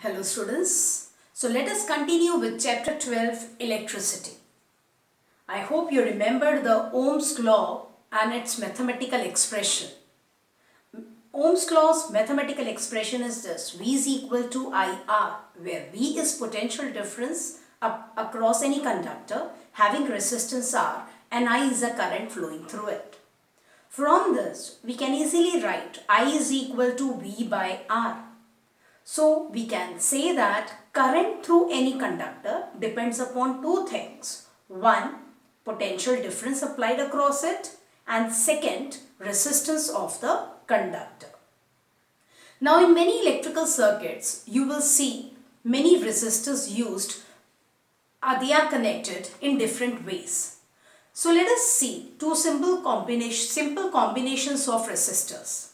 Hello students. So let us continue with chapter 12, electricity. I hope you remember the Ohm's law and its mathematical expression. Ohm's law's mathematical expression is this: V is equal to IR, where V is potential difference across any conductor having resistance R and I is the current flowing through it. From this, we can easily write I is equal to V by R. So we can say that current through any conductor depends upon two things. One, potential difference applied across it, and second, resistance of the conductor. Now in many electrical circuits, you will see many resistors used. They are connected in different ways. So let us see two simple combinations of resistors.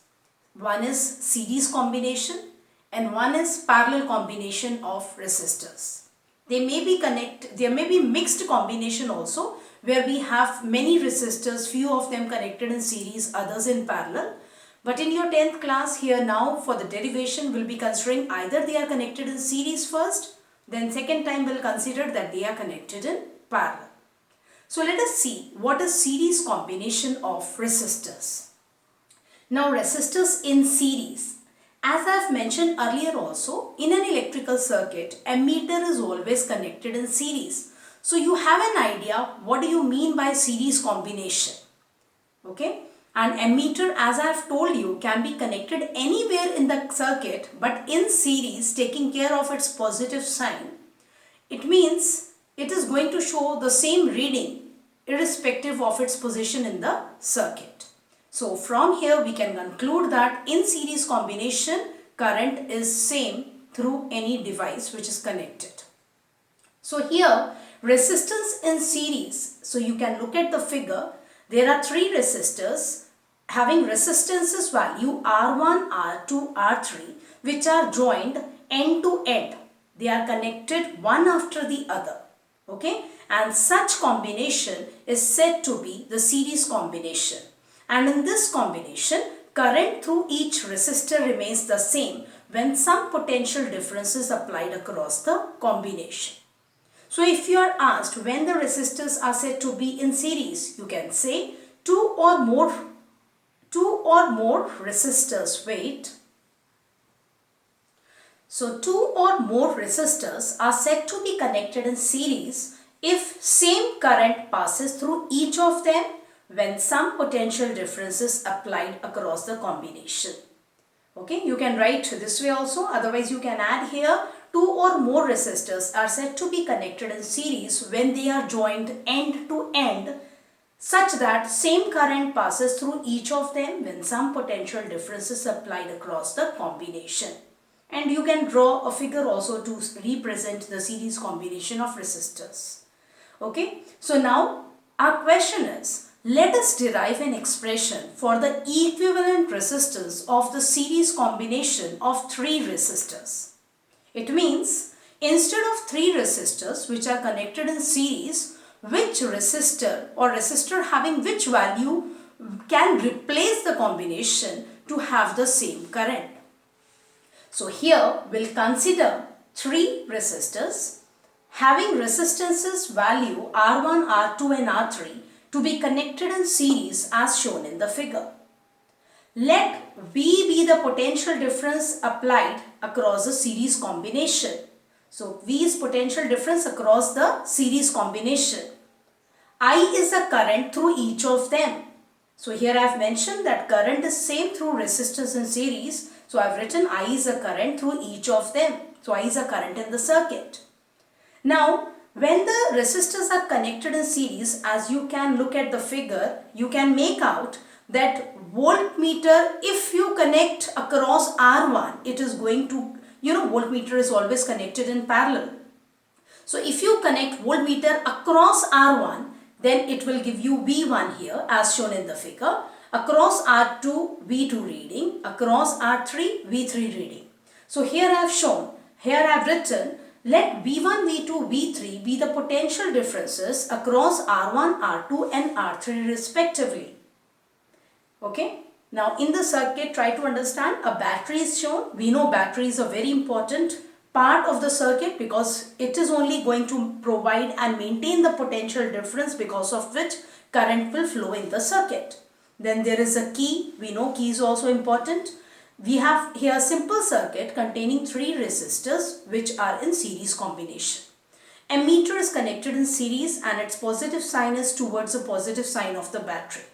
One is series combination and one is parallel combination of resistors. There may be mixed combination also, where we have many resistors, few of them connected in series, others in parallel. But in your 10th class here now, for the derivation, we'll be considering either they are connected in series first, then second time we'll consider that they are connected in parallel. So let us see what is series combination of resistors. Now resistors in series. As I have mentioned earlier also, in an electrical circuit, ammeter is always connected in series. So you have an idea what do you mean by series combination. Okay? And ammeter, as I have told you, can be connected anywhere in the circuit, but in series, taking care of its positive sign. It means it is going to show the same reading irrespective of its position in the circuit. So from here we can conclude that in series combination, current is same through any device which is connected. So here resistance in series, so you can look at the figure. There are three resistors having resistances value R1, R2, R3, which are joined end to end. They are connected one after the other. Okay, and such combination is said to be the series combination. And in this combination, current through each resistor remains the same when some potential difference is applied across the combination. So if you are asked when the resistors are said to be in series, you can say two or more resistors. So two or more resistors are said to be connected in series if same current passes through each of them when some potential difference is applied across the combination. Okay, you can write this way also. Otherwise, you can add here two or more resistors are said to be connected in series when they are joined end to end such that same current passes through each of them when some potential difference is applied across the combination. And you can draw a figure also to represent the series combination of resistors. Okay, so now our question is, let us derive an expression for the equivalent resistance of the series combination of three resistors. It means instead of three resistors which are connected in series, which resistor or resistor having which value can replace the combination to have the same current. So here we'll consider three resistors having resistances value R1, R2 and R3 to be connected in series as shown in the figure. Let V be the potential difference applied across the series combination. So V is potential difference across the series combination. I is the current through each of them. So here I have mentioned that current is same through resistors in series. So I have written I is a current through each of them. So I is a current in the circuit. Now when the resistors are connected in series, as you can look at the figure, you can make out that voltmeter, if you connect across R1, it is going to, voltmeter is always connected in parallel. So if you connect voltmeter across R1, then it will give you V1 here as shown in the figure. Across R2, V2 reading. Across R3, V3 reading. So here I have written, let V1, V2, V3 be the potential differences across R1, R2 and R3 respectively. Okay. Now in the circuit, try to understand a battery is shown. We know battery is a very important part of the circuit because it is only going to provide and maintain the potential difference because of which current will flow in the circuit. Then there is a key. We know key is also important. We have here a simple circuit containing 3 resistors which are in series combination. Ammeter is connected in series and its positive sign is towards the positive sign of the battery.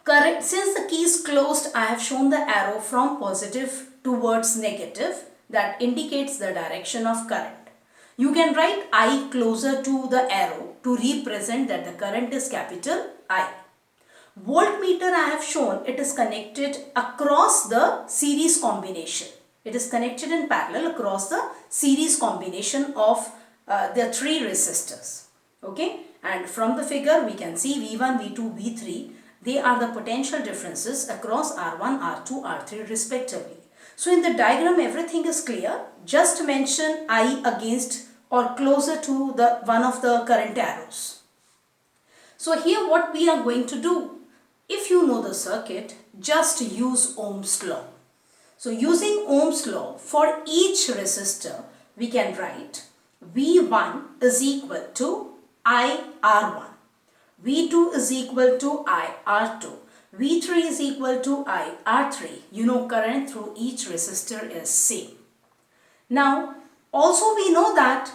Correct. Since the key is closed, I have shown the arrow from positive towards negative that indicates the direction of current. You can write I closer to the arrow to represent that the current is capital I. Voltmeter I have shown it is connected across the series combination. It is connected in parallel across the series combination of the 3 resistors. Okay, and from the figure we can see V1, V2, V3. They are the potential differences across R1, R2, R3 respectively. So in the diagram everything is clear. Just mention I against or closer to the one of the current arrows. So here what we are going to do, if you know the circuit, just use Ohm's law. So using Ohm's law for each resistor we can write V1 is equal to IR1. V2 is equal to IR2. V3 is equal to IR3. You know current through each resistor is same. Now also we know that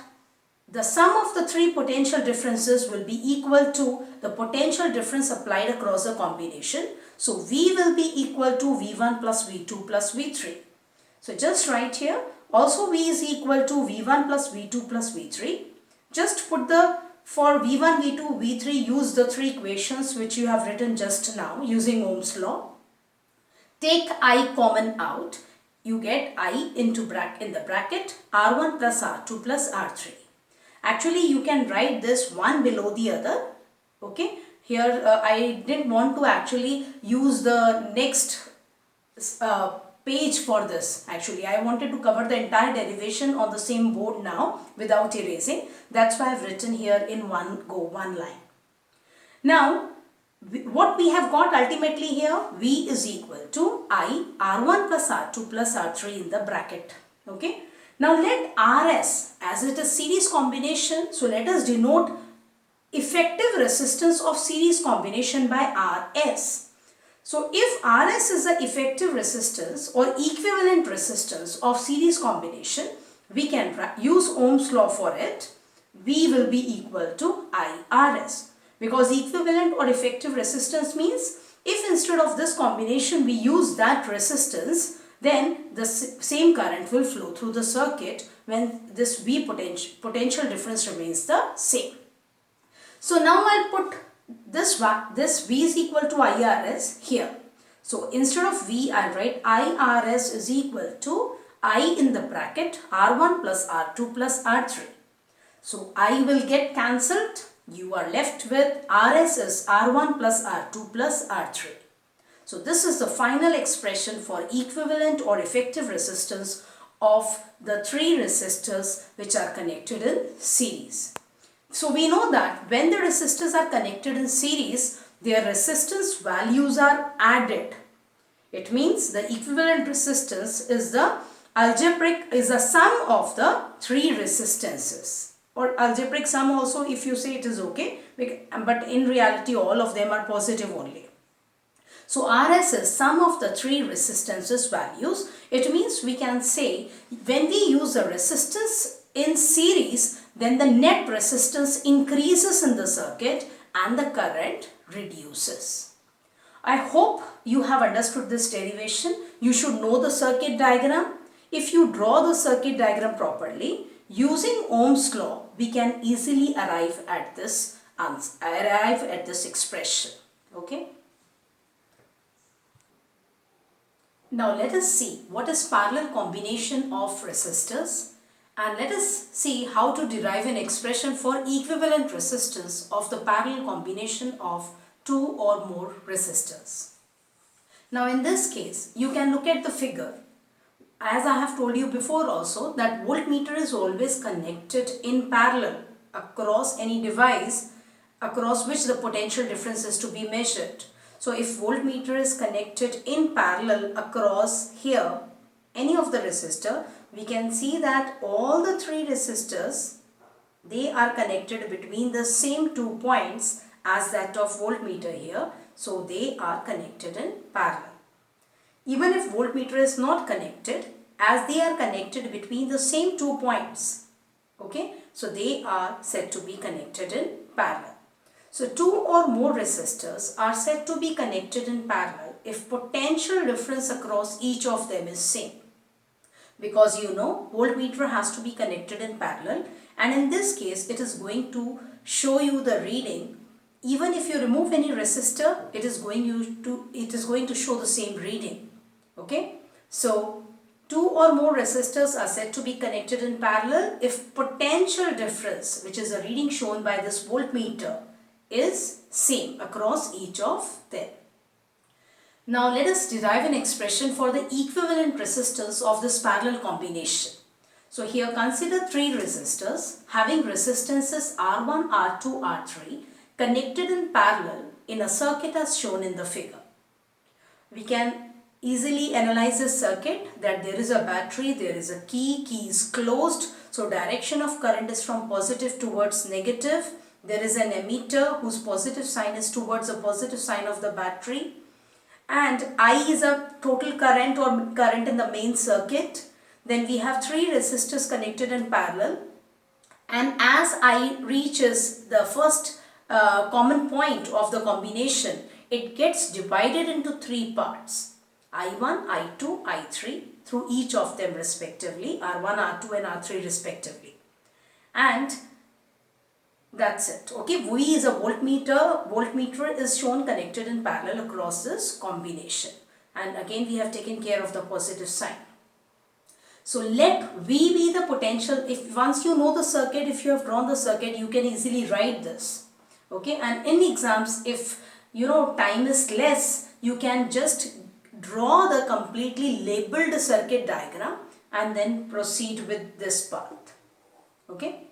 the sum of the 3 potential differences will be equal to the potential difference applied across the combination. So V will be equal to V1 plus V2 plus V3. So just write here also V is equal to V1 plus V2 plus V3. Just put the for V1, V2, V3 use the 3 equations which you have written just now using Ohm's law. Take I common out. You get I into in the bracket R1 plus R2 plus R3. Actually you can write this one below the other. Okay. Here I didn't want to actually use the next page for this. Actually I wanted to cover the entire derivation on the same board now without erasing. That's why I've written here in one line. Now what we have got ultimately here, V is equal to I R1 plus R2 plus R3 in the bracket. Okay. Now let RS, as it is series combination, so let us denote effective resistance of series combination by RS. So if RS is the effective resistance or equivalent resistance of series combination, we can use Ohm's law for it. V will be equal to IRS, because equivalent or effective resistance means if instead of this combination we use that resistance, then the same current will flow through the circuit when this V potential difference remains the same. So now I'll put this V is equal to IRS here. So instead of V, I'll write IRS is equal to I in the bracket R1 plus R2 plus R3. So I will get cancelled. You are left with RS is R1 plus R2 plus R3. So this is the final expression for equivalent or effective resistance of the 3 resistors which are connected in series. So we know that when the resistors are connected in series, their resistance values are added. It means the equivalent resistance is the sum of the 3 resistances, or algebraic sum also if you say it is okay, but in reality all of them are positive only. So RS is sum of the 3 resistances values. It means we can say when we use a resistance in series, then the net resistance increases in the circuit and the current reduces. I hope you have understood this derivation. You should know the circuit diagram. If you draw the circuit diagram properly, using Ohm's law, we can easily arrive at this expression. Okay. Now let us see what is parallel combination of resistors, and let us see how to derive an expression for equivalent resistance of the parallel combination of 2 or more resistors. Now in this case, you can look at the figure. As I have told you before also, that voltmeter is always connected in parallel across any device across which the potential difference is to be measured. So if voltmeter is connected in parallel across here, any of the resistor, we can see that all the three resistors, they are connected between the same 2 points as that of voltmeter here. So they are connected in parallel. Even if voltmeter is not connected, as they are connected between the same 2 points, okay, so they are said to be connected in parallel. So 2 or more resistors are said to be connected in parallel if potential difference across each of them is same. Because you know, voltmeter has to be connected in parallel, and in this case it is going to show you the reading. Even if you remove any resistor, it is going to show the same reading. Okay, so 2 or more resistors are said to be connected in parallel if potential difference, which is a reading shown by this voltmeter, is same across each of them. Now let us derive an expression for the equivalent resistors of this parallel combination. So here consider 3 resistors having resistances R1, R2, R3 connected in parallel in a circuit as shown in the figure. We can easily analyze this circuit that there is a battery, there is a key is closed, so direction of current is from positive towards negative. There is an emitter whose positive sign is towards the positive sign of the battery, and I is a total current or current in the main circuit. Then we have 3 resistors connected in parallel, and as I reaches the first common point of the combination, it gets divided into 3 parts: I1, I2, I3 through each of them respectively, R1, R2 and R3 respectively. And that's it. Okay, V is a voltmeter. Voltmeter is shown connected in parallel across this combination. And again we have taken care of the positive sign. So let V be the potential. If once you know the circuit, if you have drawn the circuit, you can easily write this. Okay, and in exams, if you know time is less, you can just draw the completely labeled circuit diagram and then proceed with this path. Okay.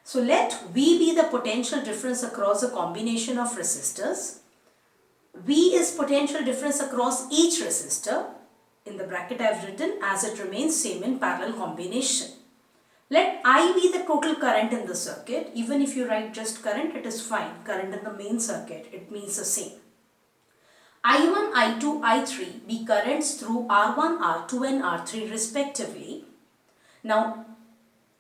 So let V be the potential difference across a combination of resistors. V is potential difference across each resistor. In the bracket I have written as it remains same in parallel combination. Let I be the total current in the circuit. Even if you write just current, it is fine. Current in the main circuit, it means the same. I1, I2, I3 be currents through R1, R2 and R3 respectively. Now,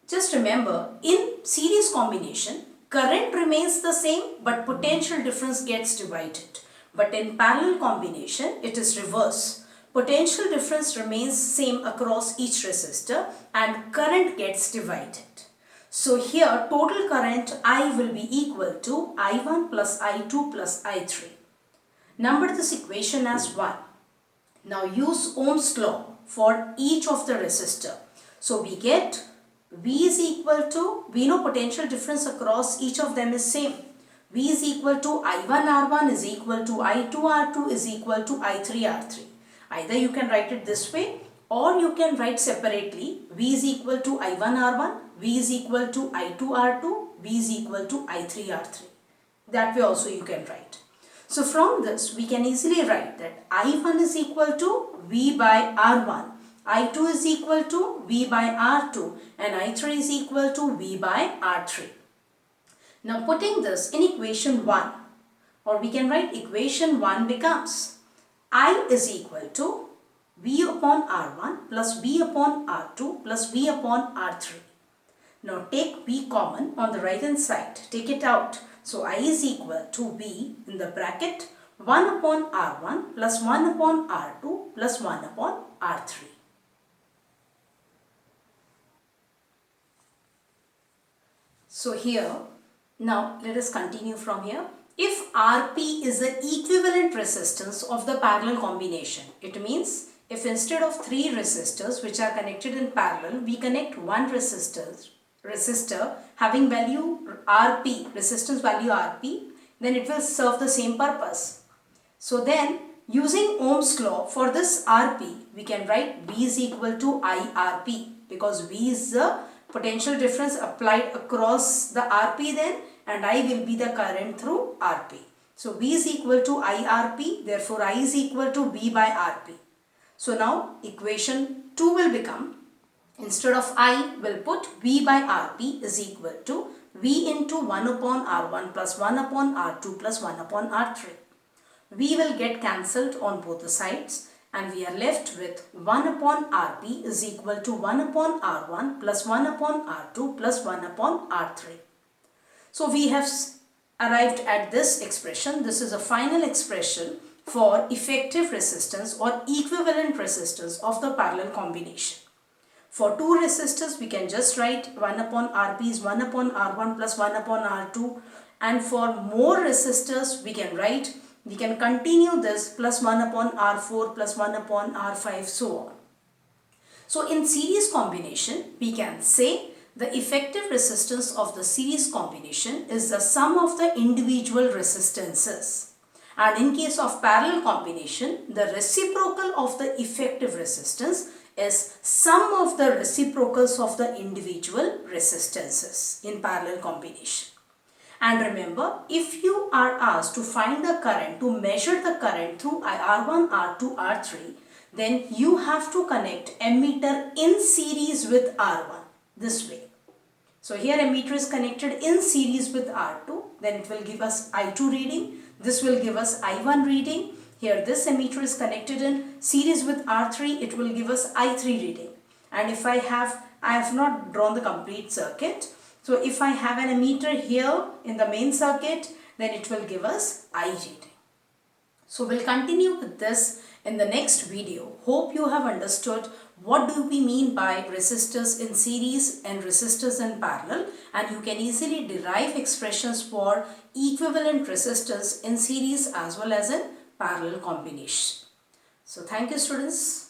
just remember, in series combination, current remains the same but potential difference gets divided. But in parallel combination, it is reverse. Potential difference remains same across each resistor and current gets divided. So here total current I will be equal to I1 plus I2 plus I3. Number this equation as 1. Now use Ohm's law for each of the resistor. So we get V is equal to, we know potential difference across each of them is same. V is equal to I1 R1 is equal to I2 R2 is equal to I3 R3. Either you can write it this way or you can write separately. V is equal to I1 R1, V is equal to I2 R2, V is equal to I3 R3. That way also you can write. So from this we can easily write that I1 is equal to V by R1, I2 is equal to V by R2 and I3 is equal to V by R3. Now putting this in equation 1, or we can write equation 1 becomes I is equal to V upon R1 plus V upon R2 plus V upon R3. Now take V common on the right hand side, take it out. So I is equal to V in the bracket 1 upon R1 plus 1 upon R2 plus 1 upon R3. So here, now let us continue from here. If Rp is the equivalent resistance of the parallel combination, it means if instead of 3 resistors which are connected in parallel, we connect one resistor having value Rp, resistance value Rp, then it will serve the same purpose. So then using Ohm's law for this Rp, we can write V is equal to IRP because V is the potential difference applied across the Rp then, and I will be the current through Rp. So V is equal to IRP, therefore I is equal to V by Rp. So now equation 2 will become, instead of I, will put V by Rp is equal to V into 1 upon R1 plus 1 upon R2 plus 1 upon R3. V will get cancelled on both the sides and we are left with 1 upon Rp is equal to 1 upon R1 plus 1 upon R2 plus 1 upon R3. So we have arrived at this expression. This is a final expression for effective resistance or equivalent resistance of the parallel combination. For two resistors, we can just write 1 upon Rp is 1 upon R1 plus 1 upon R2, and for more resistors, we can continue this plus 1 upon R4 plus 1 upon R5, so on. So in series combination, we can say the effective resistance of the series combination is the sum of the individual resistances. And in case of parallel combination, the reciprocal of the effective resistance is sum of the reciprocals of the individual resistances in parallel combination. And remember, if you are asked to find the current, to measure the current through R1, R2, R3, then you have to connect ammeter in series with R1 this way. So here ammeter is connected in series with R2, then it will give us I2 reading. This will give us I1 reading. Here this ammeter is connected in series with R3, it will give us I3 reading. And if I have not drawn the complete circuit. So if I have an ammeter here in the main circuit, then it will give us I reading. So we'll continue with this in the next video. Hope you have understood what do we mean by resistors in series and resistors in parallel, and you can easily derive expressions for equivalent resistors in series as well as in parallel combination. So thank you, students.